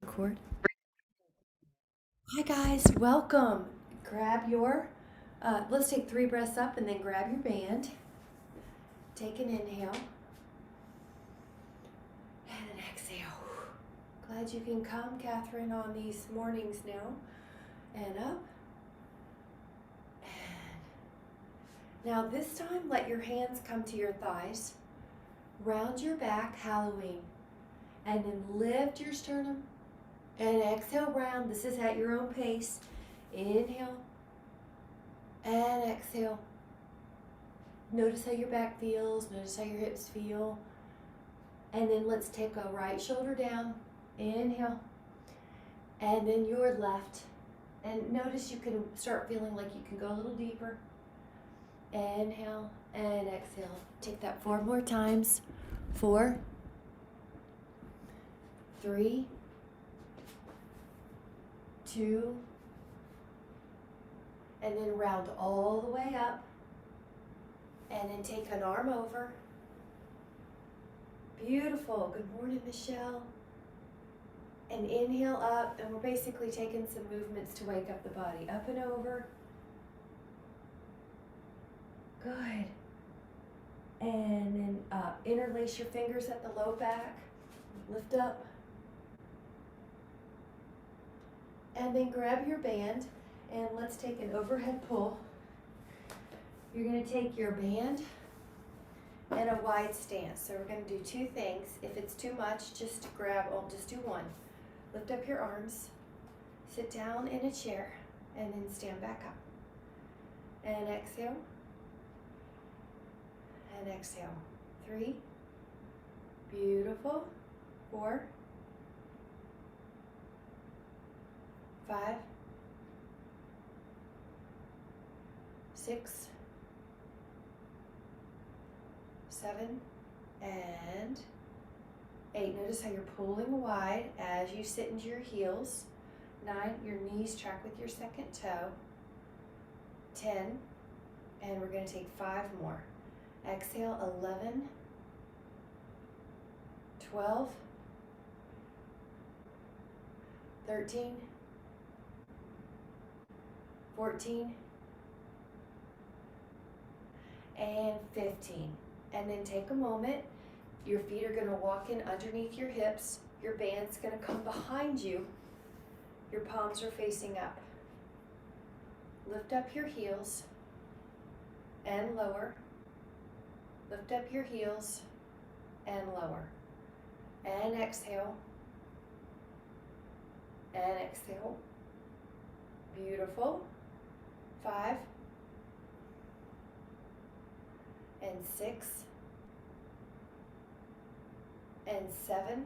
Record. Hi guys, welcome. Grab your, let's take 3 breaths up and then grab your band. Take an inhale and an exhale. Glad you can come, Catherine, on these mornings now. And up. And now this time, let your hands come to your thighs. Round your back, Halloween. And then lift your sternum. And exhale, round. This is at your own pace. Inhale. And exhale. Notice how your back feels. Notice how your hips feel. And then let's take a right shoulder down. Inhale. And then your left. And notice you can start feeling like you can go a little deeper. Inhale and exhale. Take that 4 more times. 4, 3, 2, and then round all the way up, and then take an arm over. Beautiful. Good morning, Michelle. And inhale up, and we're basically taking some movements to wake up the body. Up and over. Good. And then up. Interlace your fingers at the low back. Lift up. And then grab your band, and let's take an overhead pull. You're going to take your band and a wide stance. So we're going to do 2 things. If it's too much, just grab, just do 1. Lift up your arms, sit down in a chair, and then stand back up. And exhale. And exhale. 3. Beautiful. 4. 5, 6, 7, and 8. Notice how you're pulling wide as you sit into your heels. 9, your knees track with your second toe. 10, and we're going to take 5 more. Exhale, 11, 12, 13, 14, and 15. And then take a moment. Your feet are going to walk in underneath your hips. Your band's going to come behind you. Your palms are facing up. Lift up your heels and lower. Lift up your heels and lower. And exhale. And exhale. Beautiful. 5, and 6, and 7,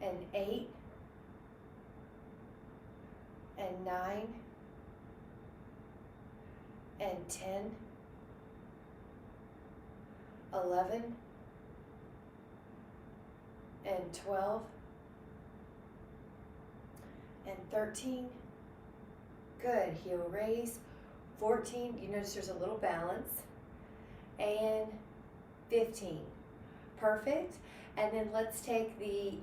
and 8, and 9, and 10, 11, and 12, and 13. Good. Heel raise. 14. You notice there's a little balance. And 15. Perfect. And then let's take the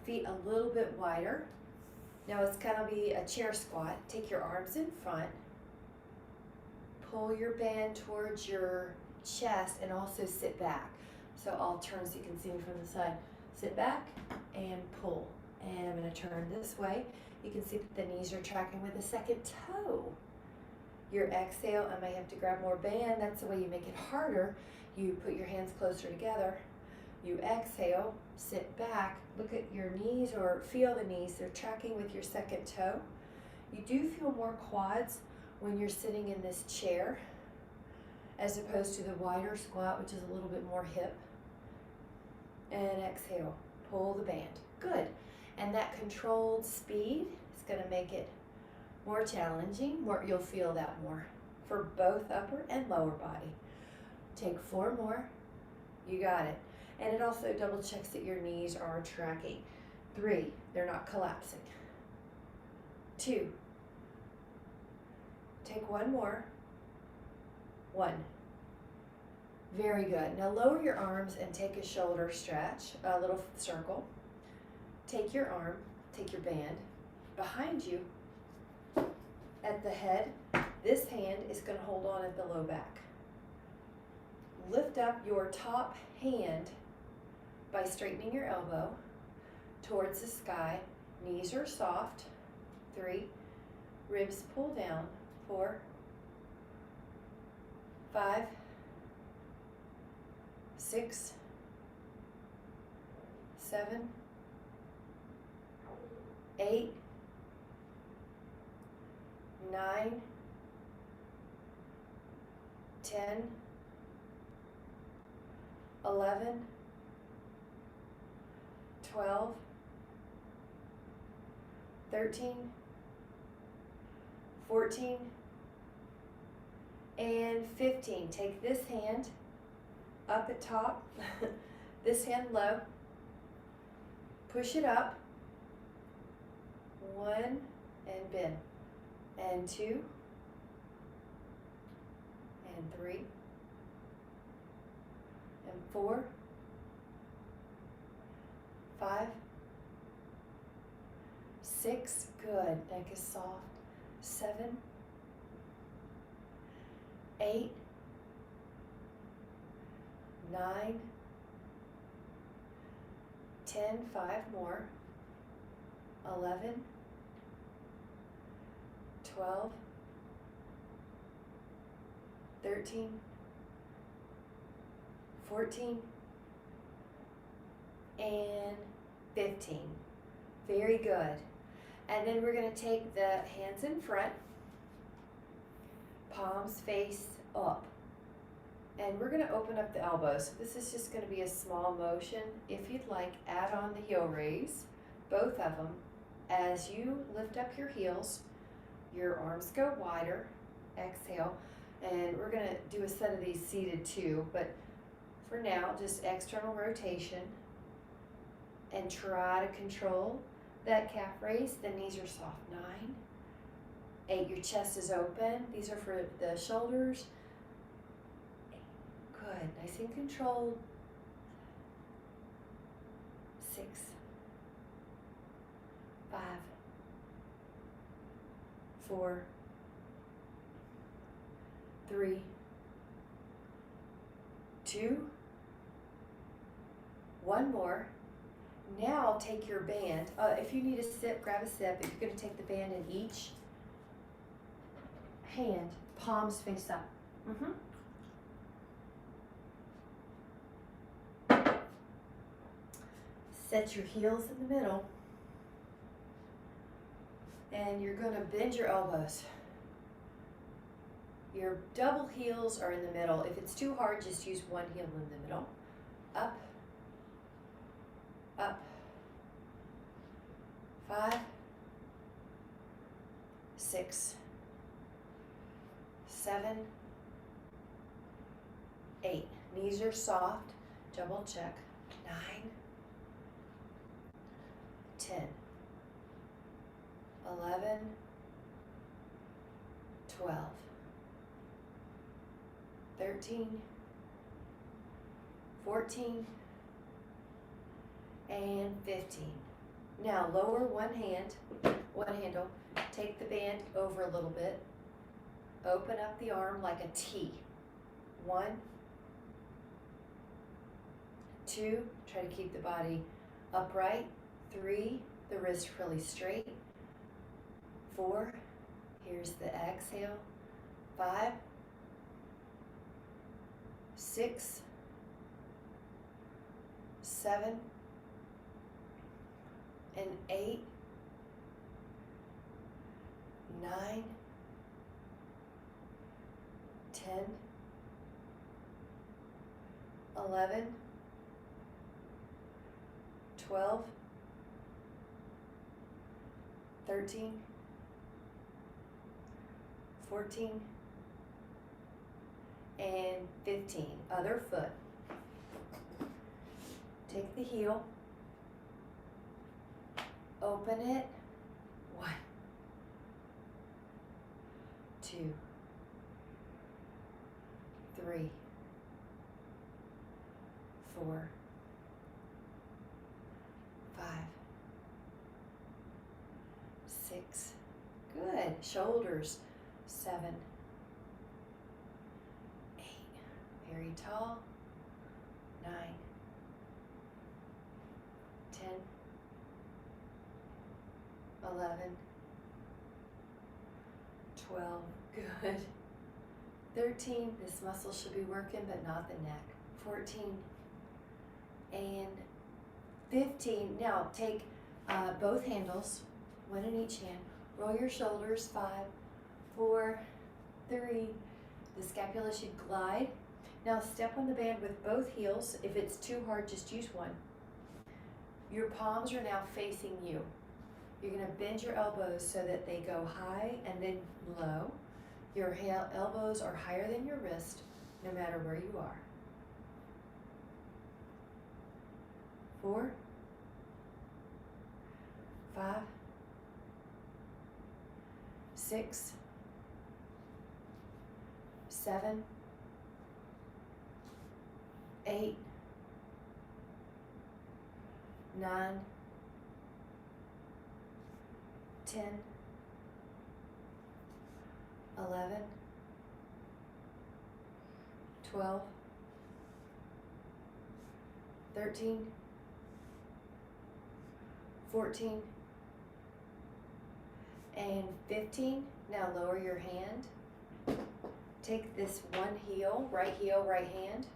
feet a little bit wider. Now it's going to be a chair squat. Take your arms in front. Pull your band towards your chest and also sit back. So I'll turn so you can see me from the side. Sit back and pull. And I'm going to turn this way. You can see that the knees are tracking with the second toe. Your exhale, I may have to grab more band. That's the way you make it harder. You put your hands closer together. You exhale, sit back, look at your knees or feel the knees. They're tracking with your second toe. You do feel more quads when you're sitting in this chair as opposed to the wider squat, which is a little bit more hip. And exhale, pull the band. Good. And that controlled speed is going to make it more challenging. You'll feel that more for both upper and lower body. Take 4 more. You got it. And it also double checks that your knees are tracking. 3, they're not collapsing. 2, take 1 more. 1. Very good. Now lower your arms and take a shoulder stretch, a little circle. take your arm, take your band behind you at the head. This hand is going to hold on at the low back. Lift up your top hand by straightening your elbow towards the sky. Knees are soft. 3. Ribs pull down. 4. 5. 6. 7. 8. 9. 10. 11. 12. 13. 14. And 15. Take this hand up at top, this hand low, push it up, 1, and bend, and 2, and 3, and 4, 5, 6, good, neck is soft, 7, 8, 9, 10, 5 more, 11, 12, 13, 14, and 15. Very good. And then we're going to take the hands in front, palms face up. And we're going to open up the elbows. This is just going to be a small motion. If you'd like, add on the heel raise, both of them. As you lift up your heels, your arms go wider. Exhale. And we're going to do a set of these seated too. But for now, just external rotation. And try to control that calf raise. The knees are soft. 9. 8. Your chest is open. These are for the shoulders. Good, nice and controlled. 6, 5, 4, 3, 2, 1 more. Now take your band. If you need a sip, grab a sip. If you're going to take the band in each hand, palms face up. Set your heels in the middle, and you're going to bend your elbows. Your double heels are in the middle. If it's too hard, just use one heel in the middle. Up, up, 5, 6, 7, 8. Knees are soft. Double check. 9, 10, 11, 12, 13, 14, and 15. Now lower one hand, one handle, take the band over a little bit, open up the arm like a T. 1, 2, try to keep the body upright. 3, the wrist really straight. 4, here's the exhale. 5, 6, 7, and 8, 9, 10, 11, 12, 13, 14, and 15. Other foot. Take the heel, open it. 1, 2, 3, 4, 5, 6. Good. Shoulders. 7, 8. Very tall. 9, 10, 11, 12. Good. 13. This muscle should be working, but not the neck. 14 and 15. Now take both handles, one in each hand. Roll your shoulders. 5, 4, 3. The scapula should glide. Now step on the band with both heels. If it's too hard, just use one. Your palms are now facing you. You're going to bend your elbows so that they go high and then low. Your elbows are higher than your wrist, no matter where you are. 4, 5, 6, 7, 8, 9, 10, 11, 12, 13, 14, and 15. Now lower your hand. Take this one heel, right hand,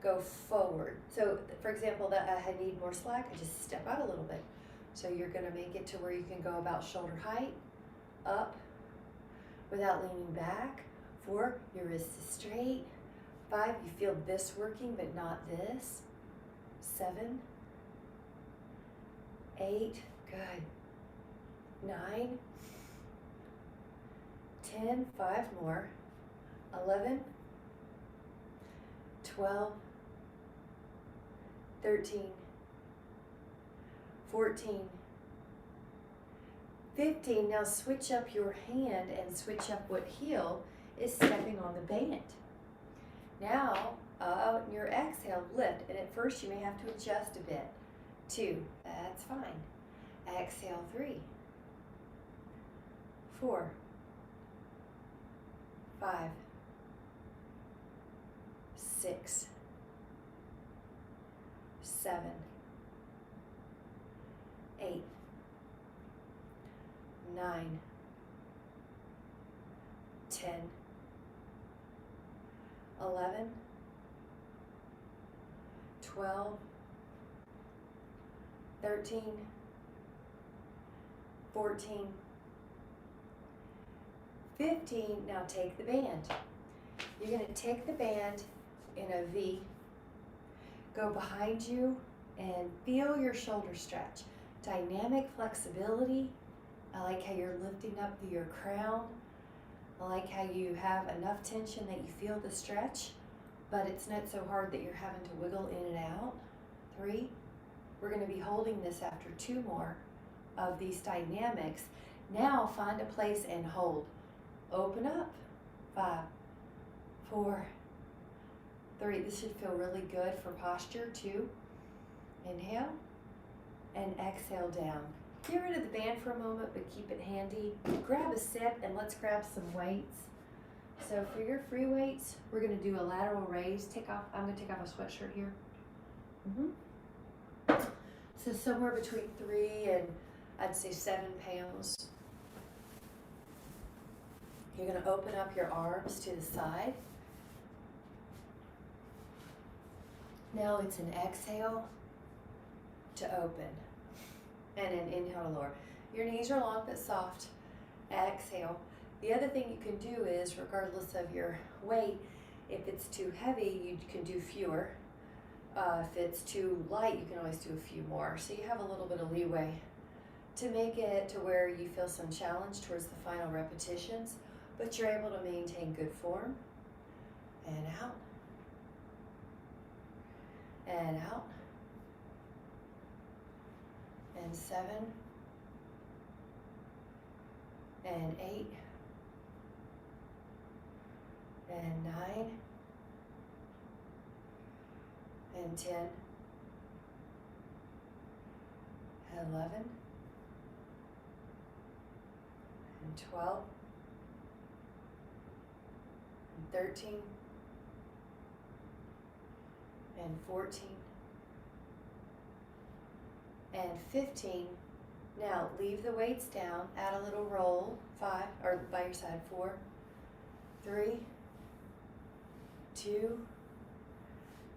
go forward. So for example, that I need more slack, I just step out a little bit. So you're gonna make it to where you can go about shoulder height, up, without leaning back. 4, your wrist is straight. 5, you feel this working, but not this. 7, 8, good. 9, 10, 5 more. 11, 12, 13, 14, 15. Now switch up your hand and switch up what heel is stepping on the band. Now, on your exhale, lift. And at first you may have to adjust a bit. 2, that's fine. Exhale, 3, 4, 5, 6, 7, 8, 9, 10, 11, 12, 13, 14, 15. Now take the band. You're going to take the band in a V, go behind you, and feel your shoulder stretch. Dynamic flexibility. I like how you're lifting up your crown. I like how you have enough tension that you feel the stretch, but it's not so hard that you're having to wiggle in and out. 3. We're going to be holding this after 2 more of these dynamics. Now find a place and hold. Open up. 5, 4, 3. This should feel really good for posture. 2. Inhale and exhale down. Get rid of the band for a moment, but keep it handy. Grab a sip and let's grab some weights. So for your free weights, we're going to do a lateral raise. I'm going to take off a sweatshirt here. So somewhere between 3 and I'd say 7 pounds. You're going to open up your arms to the side. Now it's an exhale to open and an inhale to lower. Your knees are long but soft. Exhale. The other thing you can do is, regardless of your weight, if it's too heavy, you can do fewer. If it's too light, you can always do a few more. So you have a little bit of leeway to make it to where you feel some challenge towards the final repetitions, but you're able to maintain good form. And out. And out. And 7. And 8. And 9. And 10. 11. and 12, and 13, and 14, and 15. Now leave the weights down, add a little roll, 5, or by your side, 4, 3, 2.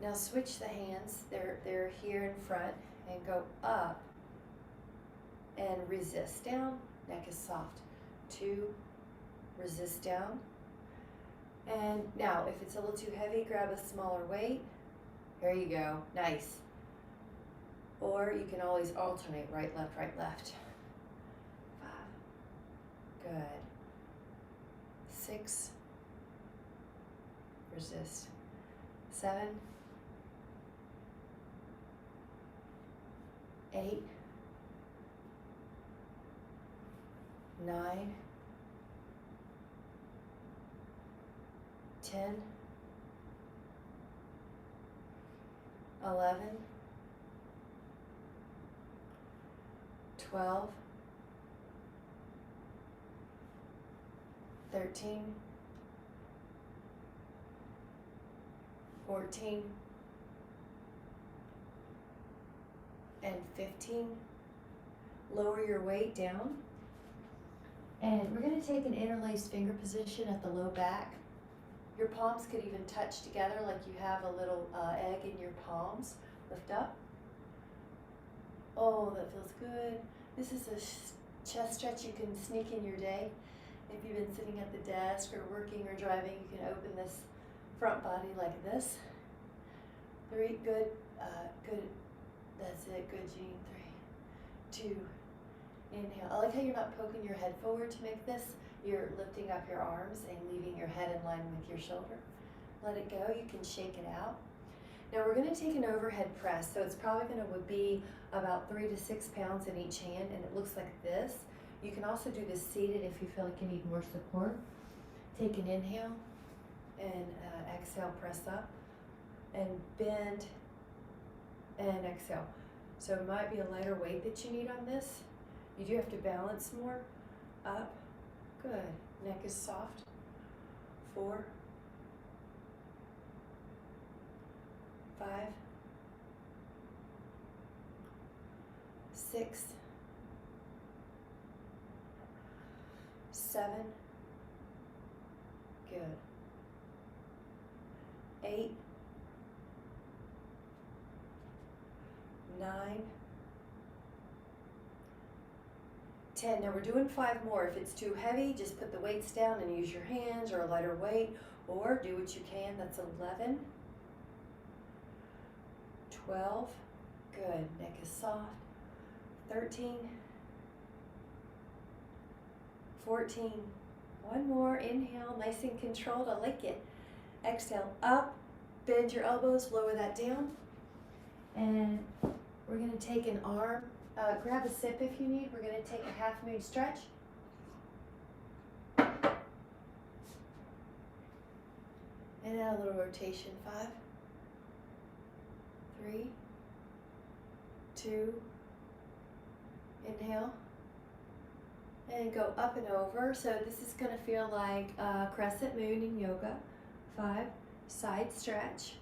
Now switch the hands, they're here in front, and go up and resist down, neck is soft. 2, resist down. And now if it's a little too heavy, grab a smaller weight. There you go, nice. Or you can always alternate right, left, 5. Good. 6. Resist. 7. 8. 9. 10. 11. 12. 13. 14. And 15. Lower your weight down. And we're going to take an interlaced finger position at the low back. Your palms could even touch together like you have a little egg in your palms. Lift up. Oh, that feels good. This is a chest stretch you can sneak in your day. If you've been sitting at the desk or working or driving, you can open this front body like this. 3, good, good. That's it, good, Jean. 3, 2, inhale. I like how you're not poking your head forward to make this. You're lifting up your arms and leaving your head in line with your shoulder. Let it go, you can shake it out. Now we're gonna take an overhead press, so it's probably gonna be about 3 to 6 pounds in each hand, and it looks like this. You can also do this seated if you feel like you need more support. Take an inhale and exhale, press up, and bend and exhale. So it might be a lighter weight that you need on this. You do have to balance more. Up, good. Neck is soft. 4, 5, 6, 7, good. 8, 9, 10. Now we're doing 5 more. If it's too heavy, just put the weights down and use your hands or a lighter weight, or do what you can. That's 11, 12, good. Neck is soft. 13, 14, one more. Inhale, nice and controlled. I like it. Exhale, up, bend your elbows, lower that down. And we're gonna take an arm, grab a sip if you need. We're gonna take a half moon stretch. And add a little rotation. 5, 3, 2, inhale. And go up and over. So this is gonna feel like a crescent moon in yoga. 5, side stretch,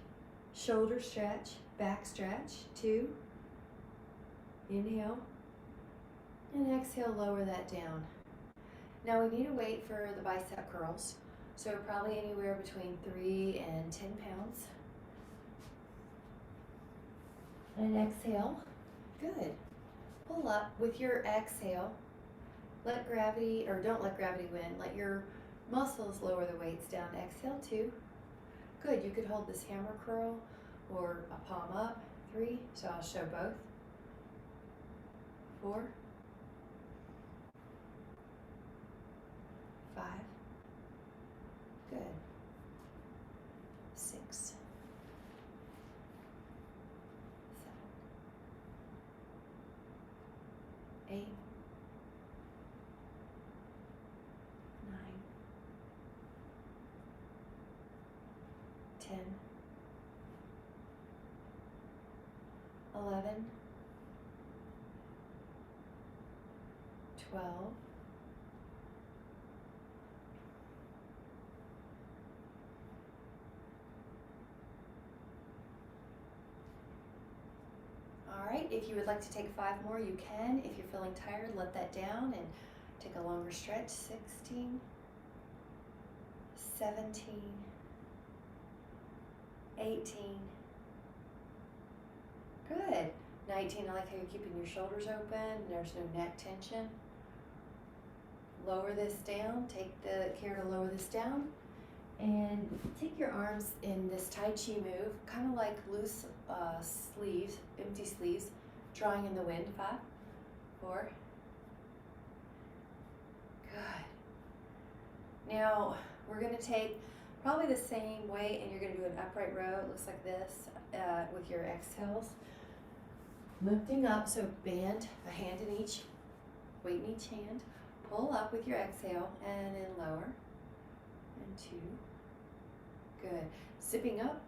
shoulder stretch, back stretch. 2, inhale, and exhale, lower that down. Now we need a weight for the bicep curls, so probably anywhere between 3 and 10 pounds. And exhale, good. Pull up with your exhale. Let gravity, or don't let gravity win, let your muscles lower the weights down. Exhale, 2. Good, you could hold this hammer curl or a palm up. 3, so I'll show both. 4, 5, good. 6, 7, 8, 9, 10, 11, 12, if you would like to take 5 more, you can. If you're feeling tired, let that down and take a longer stretch. 16, 17, 18. Good. 19, I like how you're keeping your shoulders open. There's no neck tension. Lower this down. Take the care to lower this down. And take your arms in this Tai Chi move, kind of like loose sleeves, empty sleeves, drawing in the wind. 5, 4. Good. Now, we're going to take probably the same way, and you're going to do an upright row. It looks like this with your exhales. Lifting up, so band a hand in each, weight in each hand. Pull up with your exhale, and then lower. And 2. Good. Zipping up.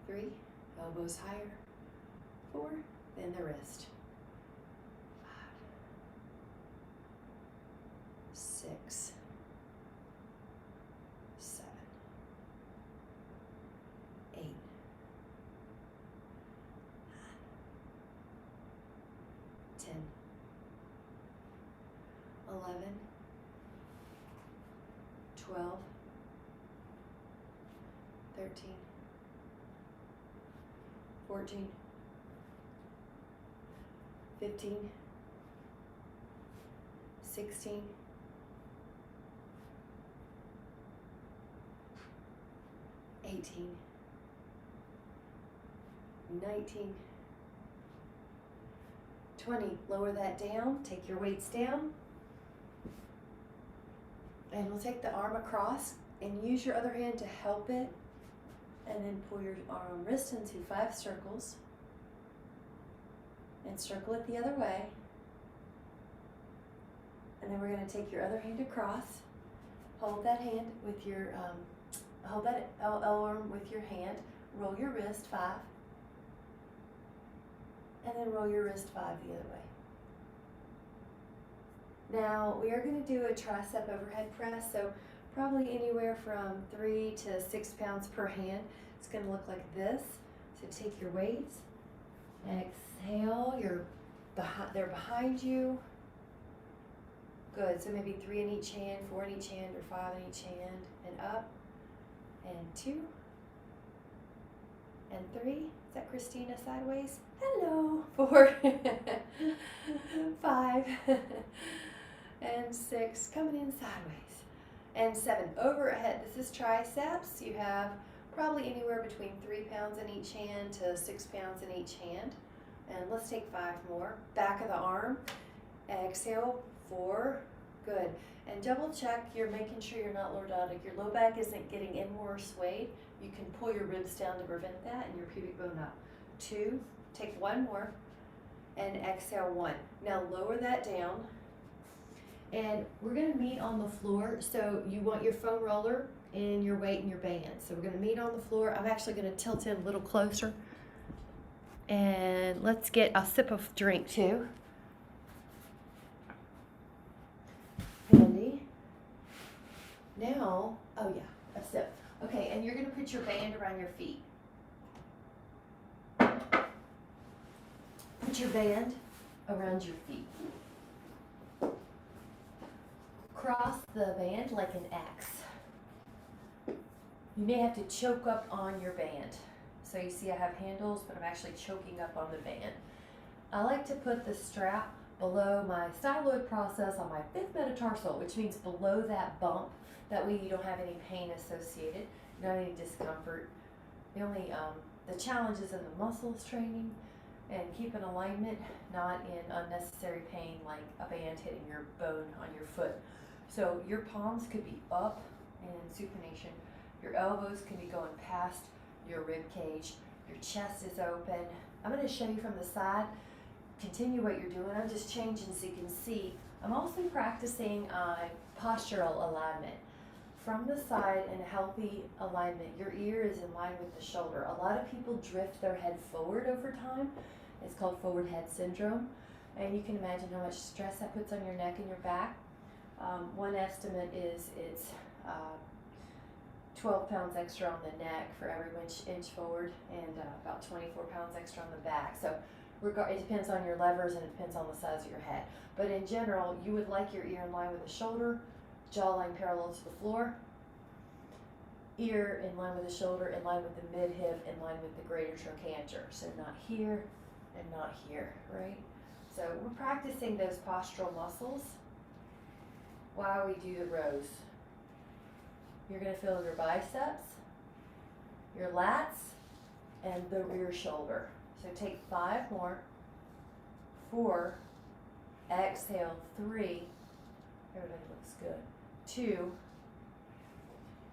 3. Elbows higher. 4. Bend the wrist. 5. 6. 7. 8. 10. 11. 12. 13, 14, 15, 16, 18, 19, 20. Lower that down, take your weights down, and we'll take the arm across and use your other hand to help it. And then pull your arm wrist into 5 circles and circle it the other way. And then we're going to take your other hand across, hold that hand with your, hold that L arm with your hand, roll your wrist 5, and then roll your wrist 5 the other way. Now we are going to do a tricep overhead press, so probably anywhere from 3 to 6 pounds per hand. It's going to look like this. So take your weights, exhale, they're behind you. Good, so maybe 3 in each hand, 4 in each hand, or 5 in each hand, and up, and 2, and 3. Is that Christina sideways? Hello. 4, 5, and 6, coming in sideways. And 7, overhead. This is triceps. You have probably anywhere between 3 pounds in each hand to 6 pounds in each hand. And let's take 5 more. Back of the arm. Exhale. 4. Good. And double check you're making sure you're not lordotic. Your low back isn't getting in more swayed. You can pull your ribs down to prevent that, and your pubic bone up. 2. Take 1 more. And exhale. 1. Now lower that down. And we're going to meet on the floor, so you want your foam roller and your weight and your band. So we're going to meet on the floor. I'm actually going to tilt in a little closer. And let's get a sip of drink too. Handy. Now, oh yeah, a sip. Okay, and you're going to put your band around your feet. Put your band around your feet. Cross the band like an X. You may have to choke up on your band. So you see I have handles, but I'm actually choking up on the band. I like to put the strap below my styloid process on my 5th metatarsal, which means below that bump. That way you don't have any pain associated, you don't have any discomfort. The only, the challenge is in the muscles training and keep an alignment, not in unnecessary pain like a band hitting your bone on your foot. So your palms could be up in supination. Your elbows can be going past your rib cage. Your chest is open. I'm going to show you from the side. Continue what you're doing. I'm just changing so you can see. I'm also practicing postural alignment. From the side in healthy alignment, your ear is in line with the shoulder. A lot of people drift their head forward over time. It's called forward head syndrome. And you can imagine how much stress that puts on your neck and your back. One estimate is it's 12 pounds extra on the neck for every inch forward, and about 24 pounds extra on the back. So It depends on your levers and it depends on the size of your head. But in general, you would like your ear in line with the shoulder, jawline parallel to the floor, ear in line with the shoulder, in line with the mid-hip, in line with the greater trochanter. So not here and not here, right? So we're practicing those postural muscles while we do the rows. You're going to feel your biceps, your lats, and the rear shoulder. So take 5 more, 4, exhale, 3, everybody looks good, 2,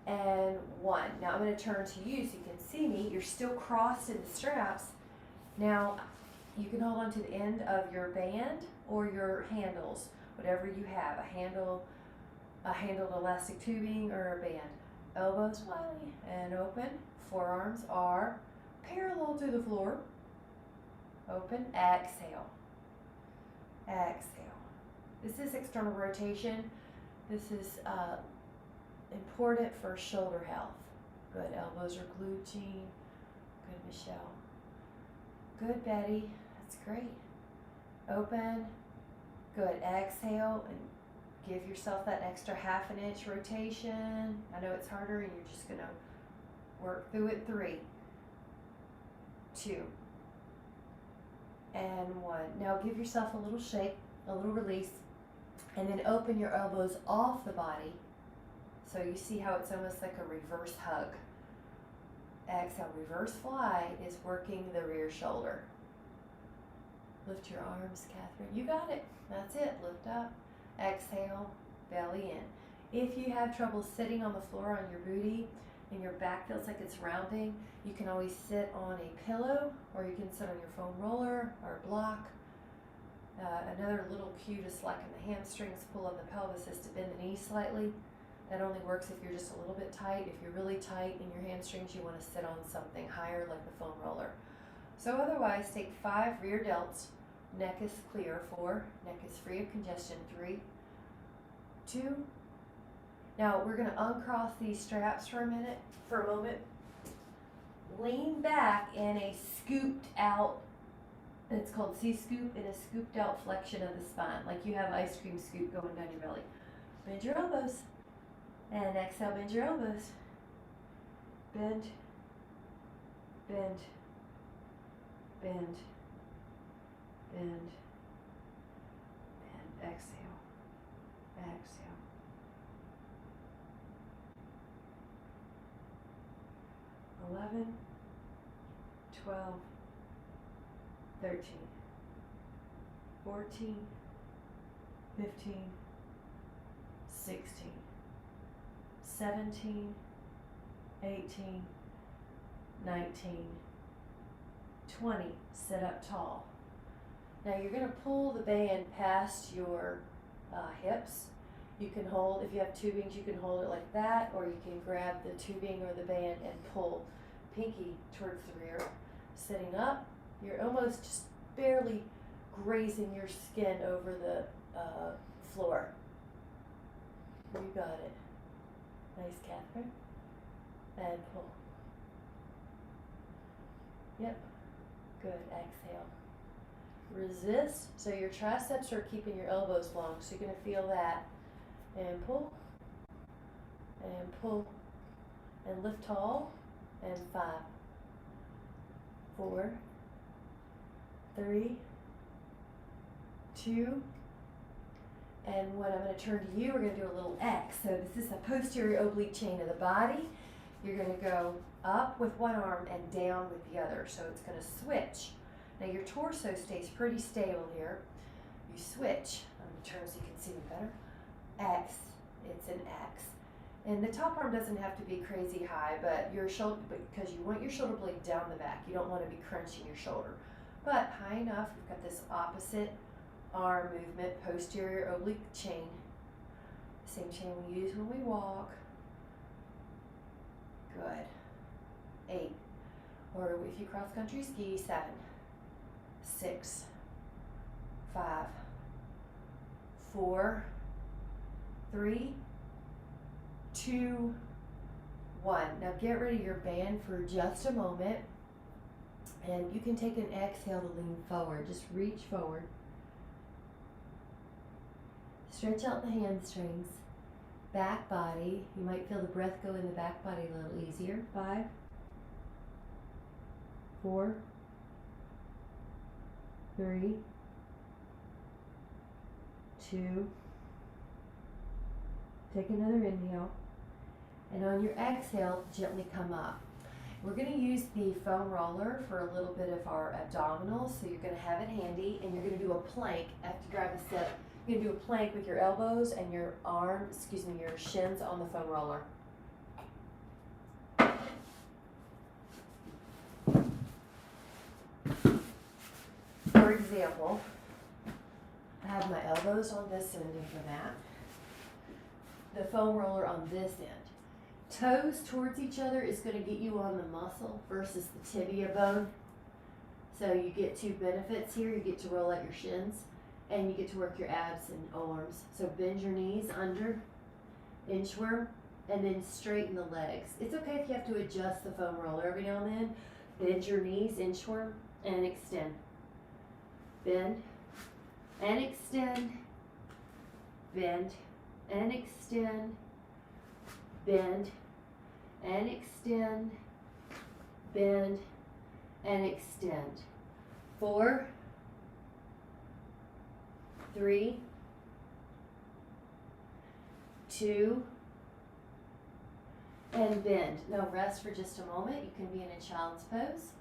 and 1. Now I'm going to turn to you so you can see me. You're still crossed in the straps. Now you can hold on to the end of your band or your handles, whatever you have, a handled elastic tubing or a band. Elbows wide and open. Forearms are parallel to the floor. Open, exhale, exhale. This is external rotation. This is important for shoulder health. Good, elbows are glued, Jean. Good, Michelle. Good, Betty. That's great. Open. Good, exhale and give yourself that extra 1/2 inch rotation. I know it's harder and you're just gonna work through it. 3, 2, and 1. Now give yourself a little shake, a little release, and then open your elbows off the body. So you see how it's almost like a reverse hug. Exhale, reverse fly is working the rear shoulder. Lift your arms, Catherine. You got it. That's it. Lift up. Exhale, belly in. If you have trouble sitting on the floor on your booty and your back feels like it's rounding, you can always sit on a pillow or you can sit on your foam roller or a block. Another little cue to slacken the hamstrings, pull on the pelvis, is to bend the knees slightly. That only works if you're just a little bit tight. If you're really tight in your hamstrings, you want to sit on something higher like the foam roller. So otherwise, take 5 rear delts. Neck is clear. 4. Neck is free of congestion. 3, 2. Now we're going to uncross these straps for a moment. Lean back in a scooped out, it's called C-scoop, in a scooped out flexion of the spine, like you have ice cream scoop going down your belly. Bend your elbows. And exhale, bend your elbows. Bend, bend, bend, bend, bend. Exhale, exhale. Eleven, 12, 13, 14, 15, 16, 17, 18, 19, 20. Sit up tall. Now you're going to pull the band past your hips. You can hold, if you have tubings, you can hold it like that, or you can grab the tubing or the band and pull pinky towards the rear. Sitting up, you're almost just barely grazing your skin over the floor. You got it. Nice, Catherine. And pull. Yep. Good. Exhale. Resist. So your triceps are keeping your elbows long. So you're going to feel that. And pull. And pull. And lift tall. And 5, 4, 3, 2, and 1. I'm going to turn to you. We're going to do a little X. So this is a posterior oblique chain of the body. You're going to go up with one arm and down with the other. So it's going to switch. Now your torso stays pretty stable here. You switch. I'm going to turn so you can see me better. X. It's an X. And the top arm doesn't have to be crazy high, but your shoulder, because you want your shoulder blade down the back. You don't want to be crunching your shoulder. But high enough, we've got this opposite arm movement, posterior oblique chain. Same chain we use when we walk. Good. 8. Or if you cross country ski, 7, 6, 5, 4, 3, 2, 1. Now get rid of your band for just a moment And you can take an exhale to lean forward. Just reach forward. Stretch out the hamstrings. Back body. You might feel the breath go in the back body a little easier. 5, 4, 3, 2. Take another inhale. And on your exhale, gently come up. We're going to use the foam roller for a little bit of our abdominals, so you're going to have it handy, and you're going to do a plank after you grab a step. You're going to do a plank with your elbows and your your shins on the foam roller. For example, I have my elbows on this end of the mat, the foam roller on this end. Toes towards each other is going to get you on the muscle versus the tibia bone. So you get two benefits here. You get to roll out your shins and you get to work your abs and arms. So bend your knees under, inchworm, and then straighten the legs. It's okay if you have to adjust the foam roller every now and then. Bend your knees, inchworm, and extend. Bend and extend. Bend and extend. Bend and extend, bend and extend. 4, 3, 2, and bend. Now rest for just a moment. You can be in a child's pose.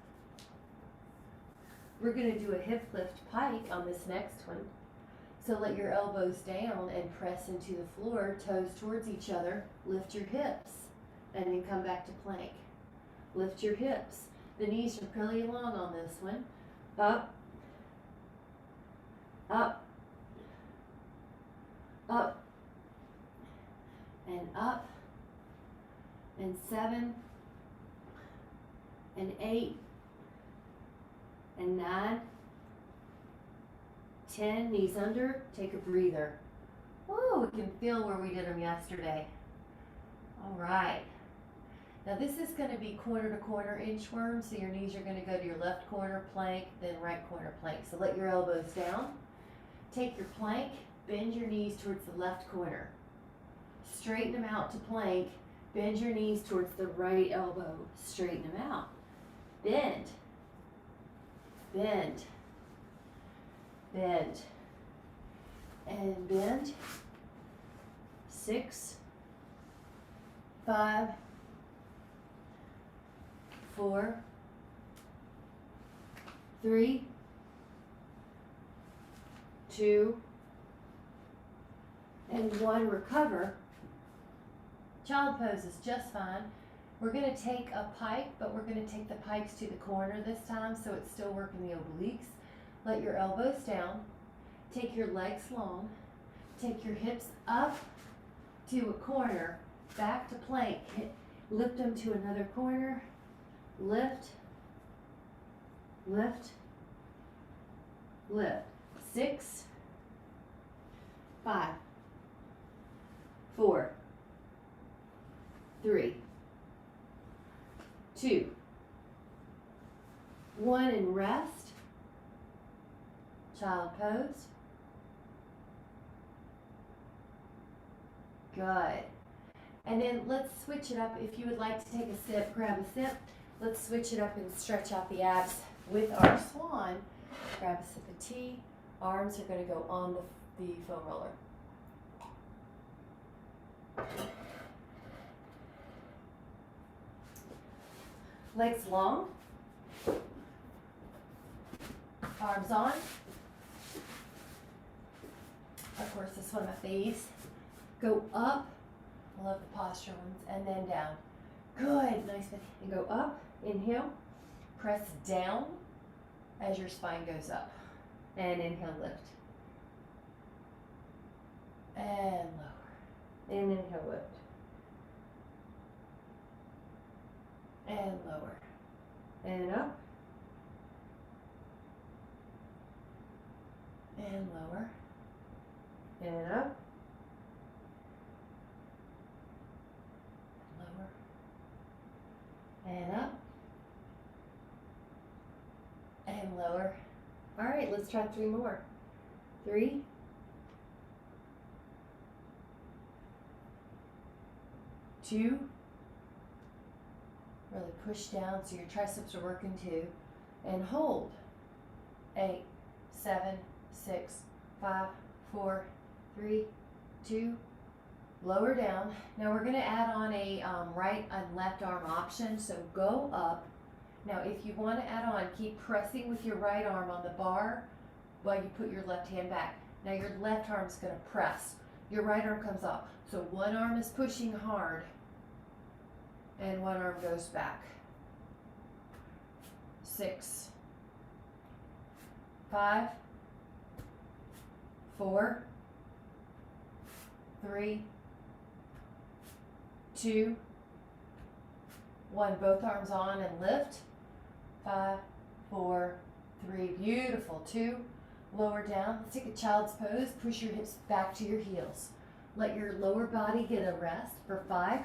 We're going to do a hip lift pike on this next one. So let your elbows down and press into the floor, toes towards each other. Lift your hips and then come back to plank. Lift your hips. The knees are pretty long on this one. Up, up, up, and up, and 7, and 8, and 9, 10, knees under, take a breather. Oh, we can feel where we did them yesterday. All right. Now this is going to be corner to corner inchworm, so your knees are going to go to your left corner plank, then right corner plank. So let your elbows down. Take your plank, bend your knees towards the left corner. Straighten them out to plank, bend your knees towards the right elbow. Straighten them out. Bend, bend, bend, and bend. 6, 5, 4, 3, 2, and 1. Recover. Child pose is just fine. We're going to take a pike, but we're going to take the pikes to the corner this time, so it's still working the obliques. Let your elbows down. Take your legs long. Take your hips up to a corner, back to plank. Lift them to another corner. Lift, lift, lift. 6, 5, 4, 3, 2, 1, and rest. Child pose. Good. And then let's switch it up. If you would like to take a sip, grab a sip. Let's switch it up and stretch out the abs with our swan. Grab a sip of tea. Arms are going to go on the foam roller. Legs long. Arms on. Of course, this is one of my faves. Go up. I love the posture ones. And then down. Good. Nice. And go up. Inhale. Press down as your spine goes up. And inhale, lift. And lower. And inhale, lift. And lower. And up. And lower. And up. Lower. And up. Let's try 3 more. 3, 2, really push down so your triceps are working too, and hold. 8, 7, 6, 5, 4, 3, 2, lower down. Now we're going to add on a right and left arm option, so go up. Now if you want to add on, keep pressing with your right arm on the bar while you put your left hand back. Now your left arm is going to press. Your right arm comes up. So one arm is pushing hard and one arm goes back. 6, 5, 4, 3, 2, 1. Both arms on and lift. 5, 4, 3. Beautiful. 2. Lower down. Let's take a child's pose. Push your hips back to your heels. Let your lower body get a rest for 5,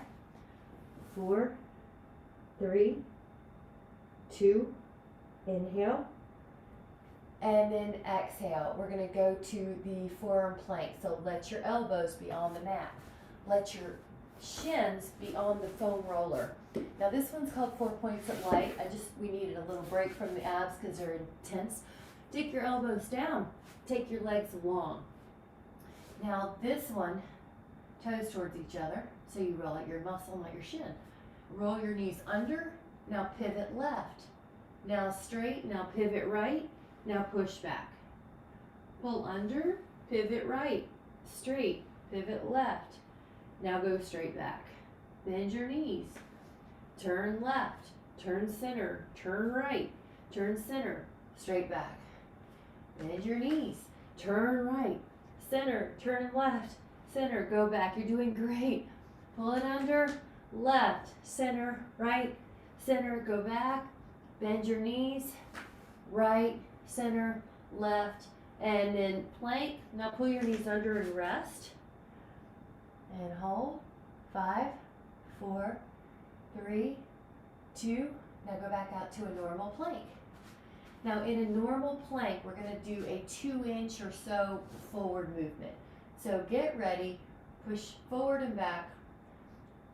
4, 3, 2. Inhale. And then exhale. We're going to go to the forearm plank. So let your elbows be on the mat. Let your shins be on the foam roller. Now this one's called 4 points at light. We needed a little break from the abs because they're intense. Take your elbows down. Take your legs long. Now this one, toes towards each other. So you roll out your muscle, not your shin. Roll your knees under. Now pivot left. Now straight. Now pivot right. Now push back. Pull under. Pivot right. Straight. Pivot left. Now go straight back. Bend your knees. Turn left. Turn center. Turn right. Turn center. Straight back. Bend your knees. Turn right. Center. Turn left. Center. Go back. You're doing great. Pull it under. Left. Center. Right. Center. Go back. Bend your knees. Right. Center. Left. And then plank. Now pull your knees under and rest. And hold. 5, 4, 3, 2. Now go back out to a normal plank. Now in a normal plank, we're going to do a 2-inch or so forward movement. So get ready, push forward and back.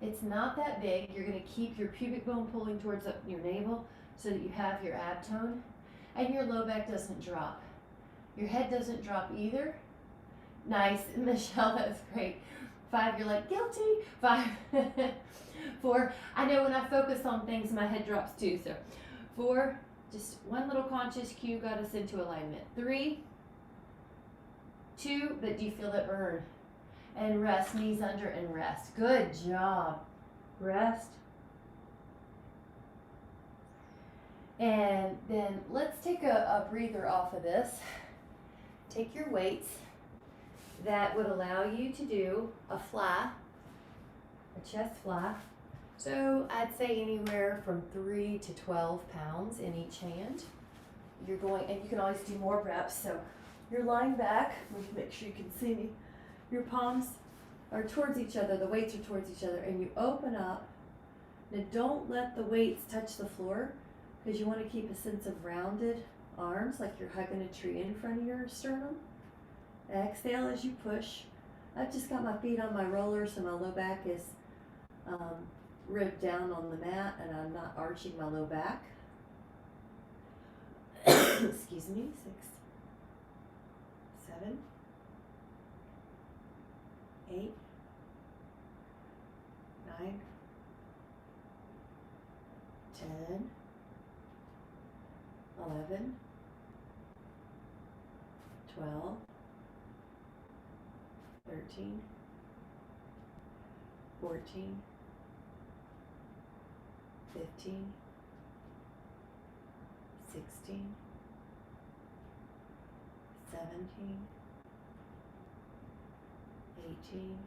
It's not that big. You're going to keep your pubic bone pulling towards your navel so that you have your ab tone and your low back doesn't drop. Your head doesn't drop either. Nice, Michelle, that's great. 5, you're like, guilty. 5, 4, I know when I focus on things, my head drops too. So 4, just one little conscious cue got us into alignment. 3, 2, but do you feel that burn? And rest, knees under and rest. Good job. Rest. And then let's take a breather off of this. Take your weights. That would allow you to do a fly, a chest fly. So I'd say anywhere from 3 to 12 pounds in each hand. You're going, and you can always do more reps. So you're lying back. Let me make sure you can see me. Your palms are towards each other. The weights are towards each other, and you open up. Now don't let the weights touch the floor because you want to keep a sense of rounded arms, like you're hugging a tree in front of your sternum. Exhale as you push. I've just got my feet on my roller, so my low back is ribbed down on the mat, and I'm not arching my low back. Excuse me. 6, 7, 8, 9, 10, 11, 12, 13, 14, 15, 16, 17, 18,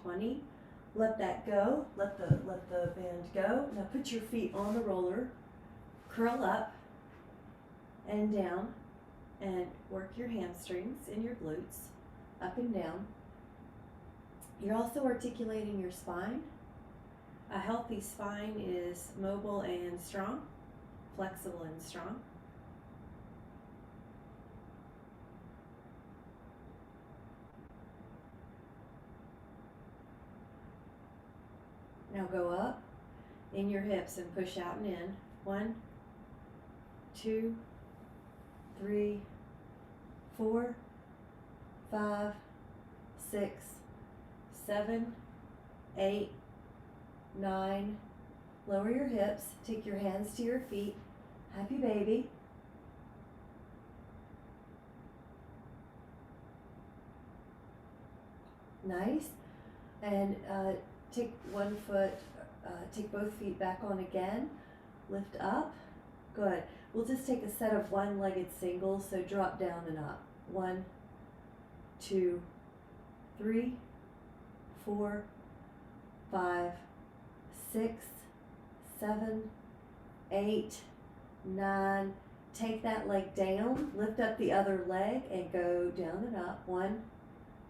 20. Let that go. Let the band go. Now put your feet on the roller. Curl up and down and work your hamstrings and your glutes up and down. You're also articulating your spine. A healthy spine is mobile and strong, flexible and strong. Now go up in your hips and push out and in. 1, 2, 3, 4, 5, 6, 7, 8, 9. Lower your hips. Take your hands to your feet. Happy baby. Nice. And take one foot, take both feet back on again. Lift up. Good. We'll just take a set of one-legged singles, so drop down and up. 1, 2, 3, 4, 5, 6, 7, 8, 9. Take that leg down, lift up the other leg and go down and up. 1,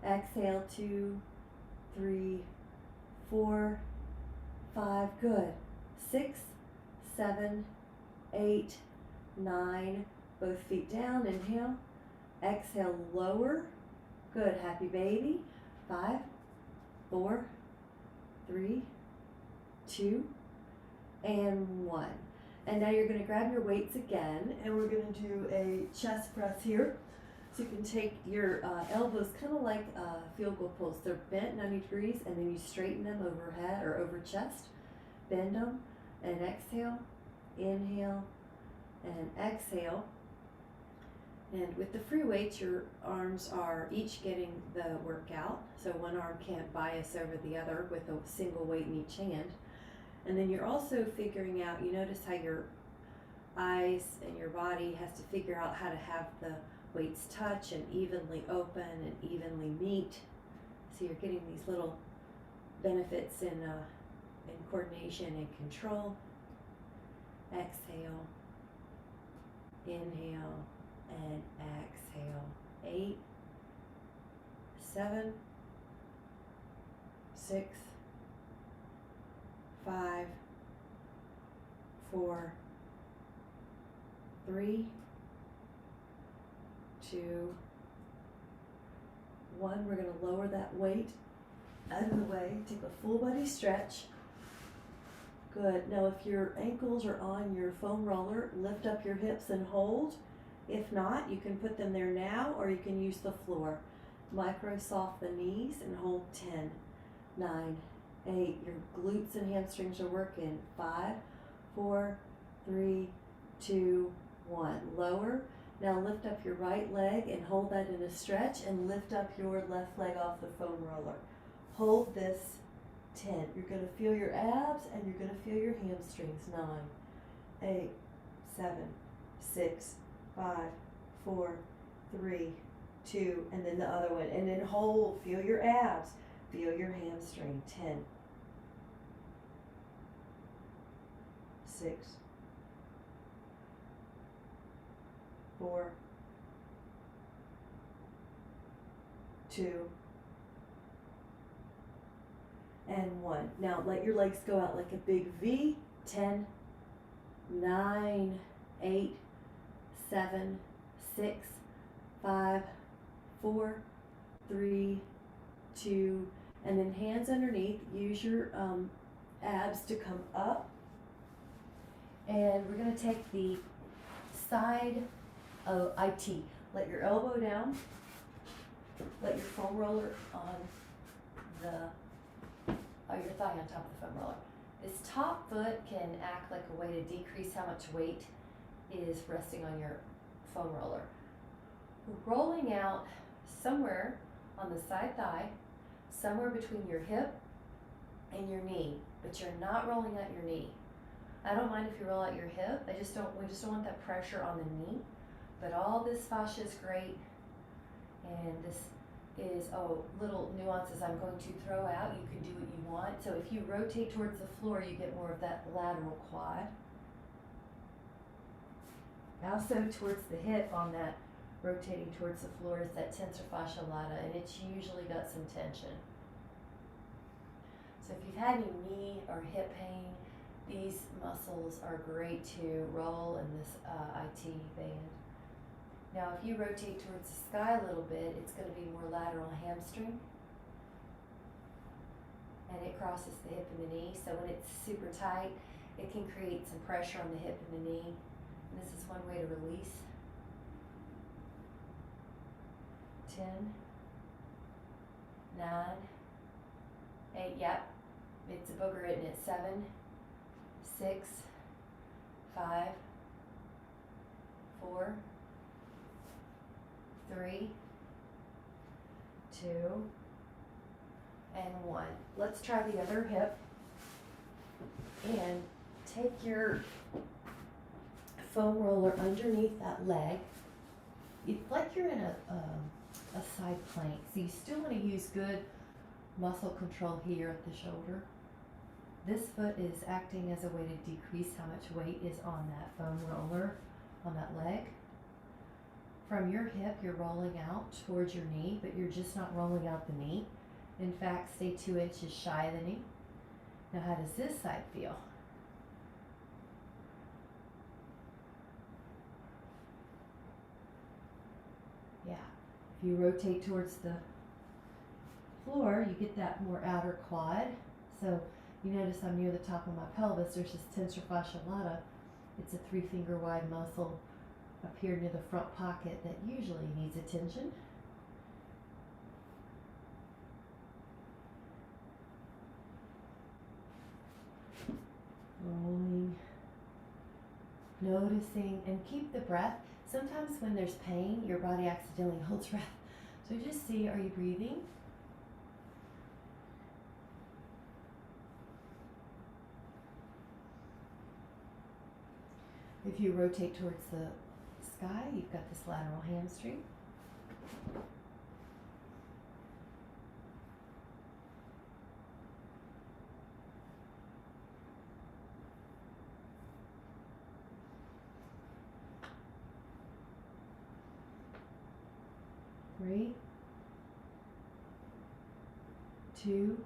exhale, 2, 3, 4, 5, good. 6, 7, 8, 9, both feet down, inhale, exhale, lower, good, happy baby. 5, 4, 3, 2, and 1. And now you're going to grab your weights again, and we're going to do a chest press here. So you can take your elbows kind of like field goal pulls. They're bent 90 degrees, and then you straighten them overhead or over chest. Bend them, and exhale, inhale, and exhale. And with the free weights, your arms are each getting the workout. So one arm can't bias over the other with a single weight in each hand. And then you're also figuring out, you notice how your eyes and your body has to figure out how to have the weights touch and evenly open and evenly meet. So you're getting these little benefits in coordination and control. Exhale, inhale, and exhale. 8, 7, 6, 5, 4, 3, 2, 1. We're going to lower that weight out of the way. Take a full body stretch. Good. Now if your ankles are on your foam roller, lift up your hips and hold. If not, you can put them there now, or you can use the floor. Micro soft the knees and hold 10, 9, 8. Your glutes and hamstrings are working. 5, 4, 3, 2, 1. Lower. Now lift up your right leg and hold that in a stretch, and lift up your left leg off the foam roller. Hold this 10. You're going to feel your abs and you're going to feel your hamstrings. 9, 8, 7, 6, 5, 4, 3, 2, and then the other one. And then hold. Feel your abs. Feel your hamstring. 10, 6, 4, 2, and 1. Now let your legs go out like a big V. 10, 9, 8, 7, 6, 5, 4, 3, 2, and then hands underneath. Use your abs to come up. And we're going to take the side of IT. Let your elbow down. Let your foam roller on your thigh on top of the foam roller. This top foot can act like a way to decrease how much weight is resting on your foam roller. We're rolling out somewhere on the side thigh, somewhere between your hip and your knee, but you're not rolling out your knee. I don't mind if you roll out your hip. We just don't want that pressure on the knee. But all this fascia is great, and this is little nuances I'm going to throw out. You can do what you want. So if you rotate towards the floor, you get more of that lateral quad. Also towards the hip on that rotating towards the floor is that tensor fascia lata, and it's usually got some tension. So if you've had any knee or hip pain, these muscles are great to roll in this IT band. Now if you rotate towards the sky a little bit, it's going to be more lateral hamstring. And it crosses the hip and the knee. So when it's super tight, it can create some pressure on the hip and the knee. And this is one way to release. 10, 9, 8, yep. It's a booger, isn't it? 7, 6, 5, 4, 3, 2, and 1. Let's try the other hip. And take your foam roller underneath that leg. It's like you're in a side plank. So you still want to use good muscle control here at the shoulder. This foot is acting as a way to decrease how much weight is on that foam roller on that leg. From your hip, you're rolling out towards your knee, but you're just not rolling out the knee. In fact, stay 2 inches shy of the knee. Now, how does this side feel? Yeah, if you rotate towards the floor, you get that more outer quad. So you notice I'm near the top of my pelvis. There's this Tensor fasciae latae. It's a 3-finger wide muscle up here near the front pocket that usually needs attention. Rolling, noticing, and keep the breath. Sometimes when there's pain, your body accidentally holds breath. So just see, are you breathing? If you rotate towards the sky, you've got this lateral hamstring. Three, 2,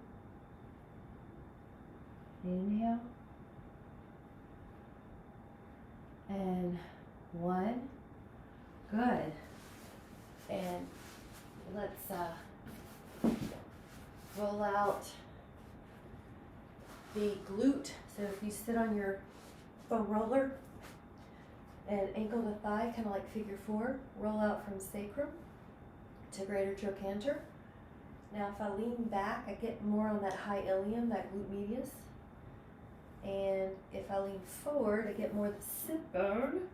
inhale, and 1. Good. And let's roll out the glute. So if you sit on your foam roller and ankle to thigh, kind of like figure 4, roll out from sacrum to greater trochanter. Now if I lean back, I get more on that high ilium, that glute medius. And if I lean forward, I get more of the sit bone,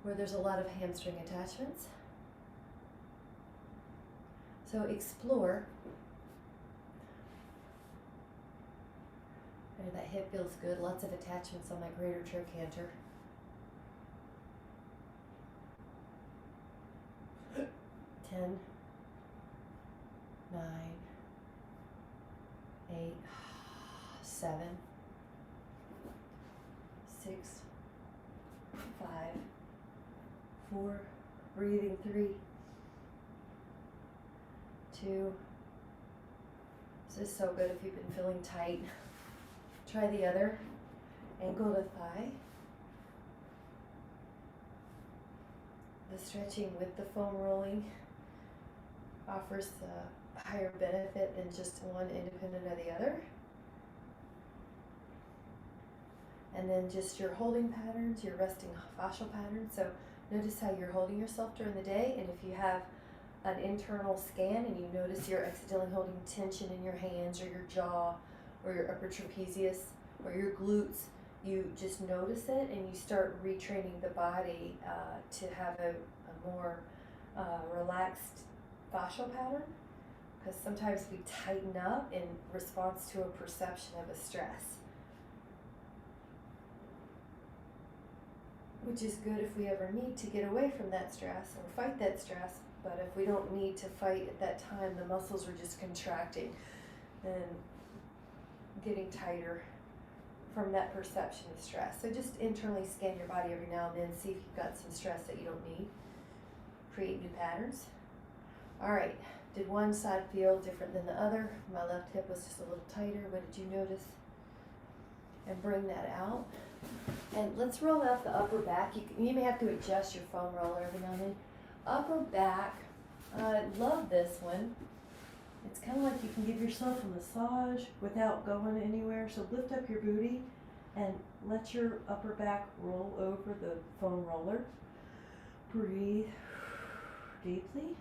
where there's a lot of hamstring attachments. So explore. And that hip feels good, lots of attachments on my greater trochanter. 10, 9, 8, 7, 6, 5, 4, breathing 3, 2. This is so good if you've been feeling tight. Try the other, ankle to thigh. The stretching with the foam rolling offers a higher benefit than just one independent of the other. And then just your holding patterns, your resting fascial patterns. So notice how you're holding yourself during the day, and if you have an internal scan and you notice you're accidentally holding tension in your hands or your jaw or your upper trapezius or your glutes, you just notice it and you start retraining the body to have a more relaxed fascial pattern, because sometimes we tighten up in response to a perception of a stress, which is good if we ever need to get away from that stress or fight that stress. But if we don't need to fight at that time, the muscles are just contracting and getting tighter from that perception of stress. So just internally scan your body every now and then, see if you've got some stress that you don't need. Create new patterns. All right, Did one side feel different than the other? My left hip was just a little tighter. What did you notice? And bring that out. And let's roll out the upper back. You may have to adjust your foam roller every now and then. Upper back, I love this one. It's kind of like you can give yourself a massage without going anywhere. So lift up your booty and let your upper back roll over the foam roller. Breathe deeply.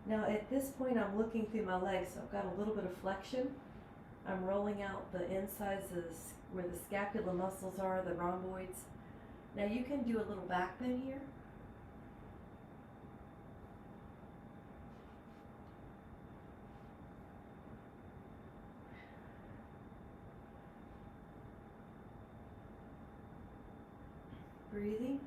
Now at this point I'm looking through my legs, so I've got a little bit of flexion. I'm rolling out the insides of where the scapula muscles are, the rhomboids. Now you can do a little back bend here. Breathing.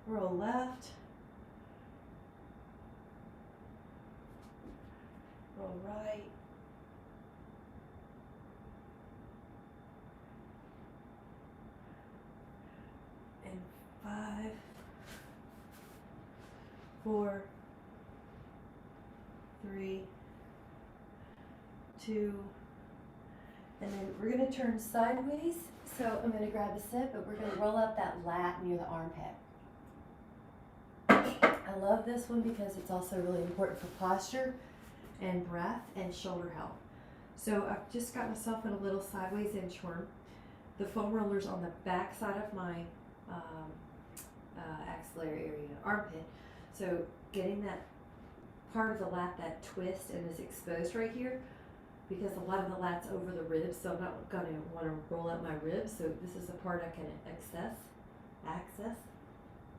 Roll left. Roll right. And 5, 4, 3, 2, and then we're going to turn sideways. So I'm going to grab a sit, but we're going to roll out that lat near the armpit. I love this one because it's also really important for posture and breath and shoulder health. So I've just got myself in a little sideways inchworm. The foam roller's on the back side of my axillary area, armpit. So getting that part of the lat, that twist, and is exposed right here, because a lot of the lat's over the ribs, so I'm not going to want to roll out my ribs. So this is the part I can access.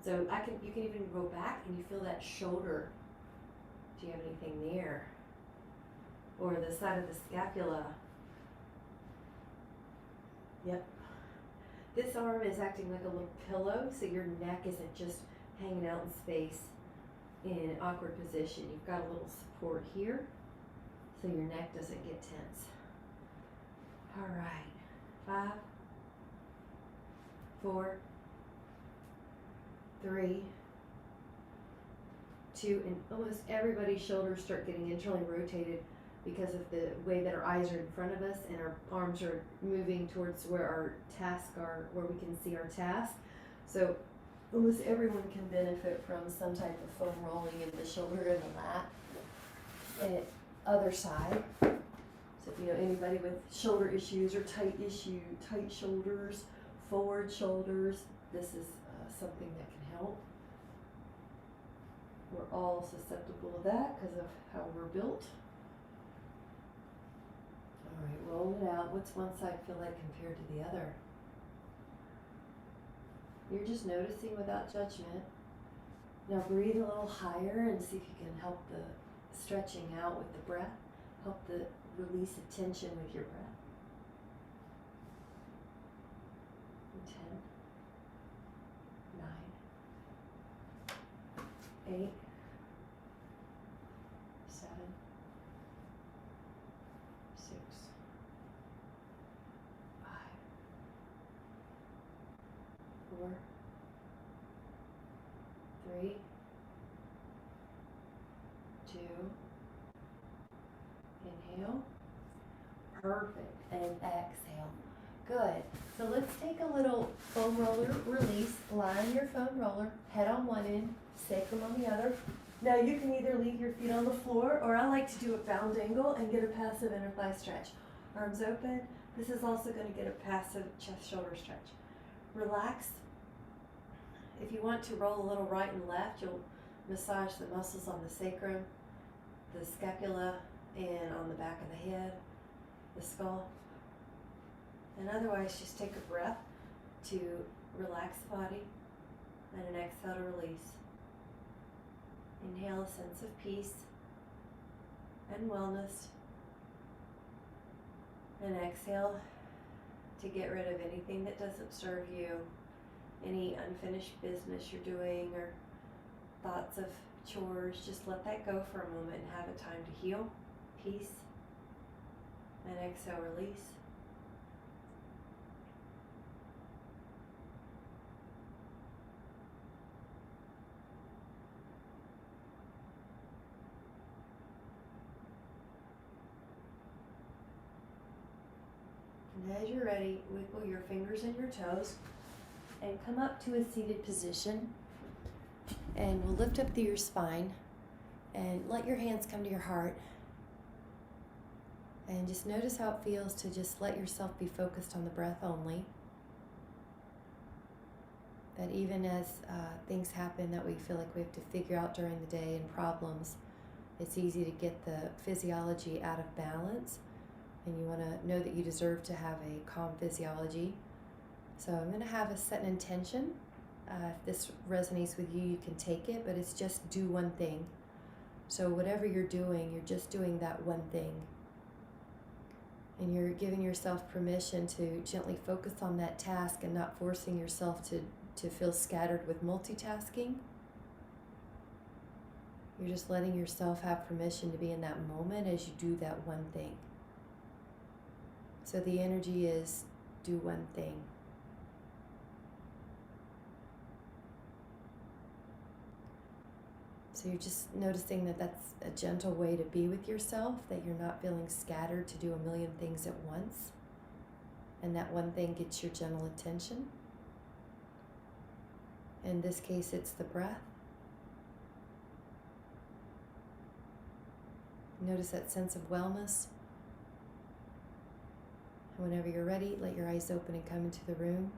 So you can even go back and you feel that shoulder. Do you have anything there? Or the side of the scapula. Yep. This arm is acting like a little pillow, so your neck isn't just hanging out in space in an awkward position. You've got a little support here, so your neck doesn't get tense. All right. 5, 4, 3, 2, and almost everybody's shoulders start getting internally rotated because of the way that our eyes are in front of us and our arms are moving towards where our tasks are, where we can see our task. So almost everyone can benefit from some type of foam rolling in the shoulder and the lat. And other side. So if you know anybody with shoulder issues or tight shoulders, forward shoulders, this is something that can help. We're all susceptible to that because of how we're built. All right, roll it out. What's one side feel like compared to the other? You're just noticing without judgment. Now breathe a little higher and see if you can help the stretching out with the breath. Help the release of tension with your breath. 10, 9, 8, 7, 6, 5, 4, 3, 2, inhale, perfect, and exhale. Good. So let's take a little foam roller release. Lie on your foam roller, head on one end, sacrum on the other. Now you can either leave your feet on the floor, or I like to do a bound angle and get a passive inner thigh stretch. Arms open. This is also going to get a passive chest shoulder stretch. Relax. If you want to roll a little right and left, you'll massage the muscles on the sacrum, the scapula, and on the back of the head, the skull. And otherwise, just take a breath to relax the body and an exhale to release. Inhale a sense of peace and wellness. And exhale to get rid of anything that doesn't serve you, any unfinished business you're doing, or thoughts of chores. Just let that go for a moment and have a time to heal, peace, and exhale, release. And as you're ready, wiggle your fingers and your toes and come up to a seated position. And we'll lift up through your spine and let your hands come to your heart. And just notice how it feels to just let yourself be focused on the breath only. That even as things happen that we feel like we have to figure out during the day and problems, it's easy to get the physiology out of balance. And you want to know that you deserve to have a calm physiology. So I'm going to set an intention. If this resonates with you, you can take it, but it's just do one thing. So whatever you're doing, you're just doing that one thing. And you're giving yourself permission to gently focus on that task and not forcing yourself to feel scattered with multitasking. You're just letting yourself have permission to be in that moment as you do that one thing. So the energy is do one thing. So you're just noticing that that's a gentle way to be with yourself, that you're not feeling scattered to do a million things at once. And that one thing gets your gentle attention. In this case, it's the breath. Notice that sense of wellness. And whenever you're ready, let your eyes open and come into the room.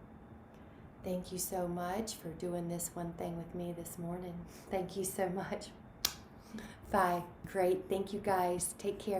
Thank you so much for doing this one thing with me this morning. Thank you so much. Bye. Great. Thank you guys. Take care.